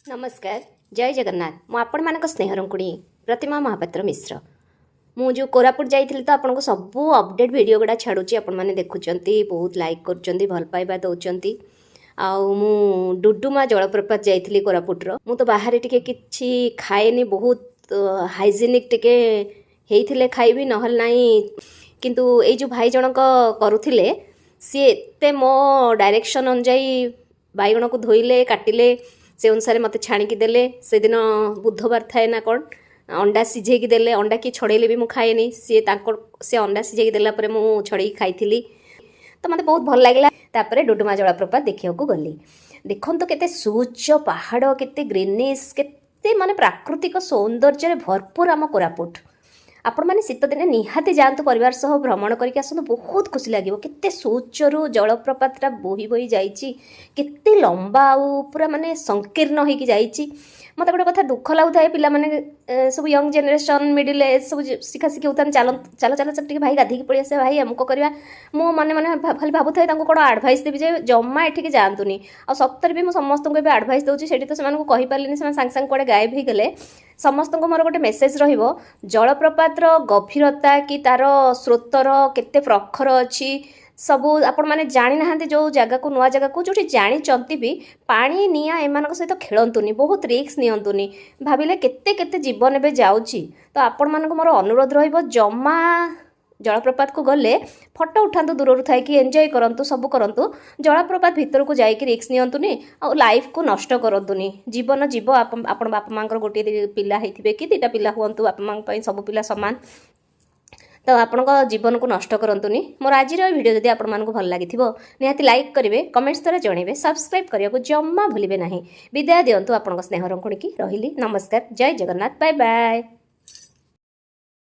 नमस्कार जय जगन्नाथ मु आपण मानक स्नेहरंकुणी प्रतिमा महापात्र मिश्र मु जो कोरापुट जाइथिली तो आपन को सब अपडेट वीडियो गुड़ा छाड़ुची आपण माने देखुचंती बहुत लाइक करूचंती भल पाइबा दउचंती आउ मु डुडुमा जलप्रपात जाइथिली कोरापुटर मु तो बाहर टिके किछि खाएनी बहुत हाइजेनिक टिके हेइथिले खाइबी नहल नाही किंतु ए जो भाई जनक करूथिले सी एते मो डायरेक्शन अनुजाई बाइगण को धोइले काटिले से अनुसार मत छाणिकी देले से दिन बुधवार थाए ना कौन अंडा सिझेकी देले अंडा कि छड़ेले भी मु खाएनी सी से अंडा सिझेकी देला परे मु छड़ेकी खाइथिली तो मते बहुत भल लागला। तापरे डुडुमा जलप्रपात देखिया को गली देखन तो केते सूच पहाड़ केते ग्रीनिश केते माने प्राकृतिक सौंदर्य भरपूर आम कोरापुट आपण मैंने शीत दिने निहाती जातु परिवार सह भ्रमण करके आसतु बहुत खुशी लगे केते सूचरु जलप्रपातटा बोही बोही जाइछि केते लंबा आउ पूरा माने संकीर्ण होइकी जाइछि मत गोटे कथा दुख लगुए पिला माने सब यंग जेनेरेशन मिडिल एज सब शिखा शिखी होता चल चल चल टे भाई गाधी पड़ी आसे भाई अमुक करवा मो मन मैंने खाली भावुए कौन आडभाइस देवी जे जमा एठिक जातुनी आ सप्तर भी मुझे समस्त को आडभाइस दूसरी से तो कहीपारे सागे सागे कड़े गायब हो गले समस्त को मोर गोटे मेसेज रलप्रपातर गभीरता कि तार स्रोतर केते प्रखर अच्छी सबू आपण मैंने जानी ना जो जगह को नुआ जगह को जो जानी भी पानी निया एम सहित खेलतुनि बहुत रिक्स नियंतुनि भाविले केते केते जीवन एवं जाऊँगी तो आपण मानक मोर अनुरोध जमा जलप्रपात को गले फटो उठातु दूर थाई कि एंजॉय करंतु सब करंतु जलप्रपात भितर को जाइए रिक्स नियंतुनि आ लाइफ को नष्ट करंतुनि जीवन जीव आपण बापा माँ गोटे पिला होइथिबे कि दुईटा पिला हुंतु बापा माँ सब पिला समान तो आपण जीवन को नष्ट करंतुनि मोर आज वीडियो जदि आपण मानक भल लगी निहाती लाइक करेंगे कमेंट्स द्वारा जनइबे सब्सक्राइब करने को जम्मा भूलिबे नहीं विदाय दियंतु आपण स्नेह रंकुणी की रहिली नमस्कार जय जगन्नाथ बाय बाय।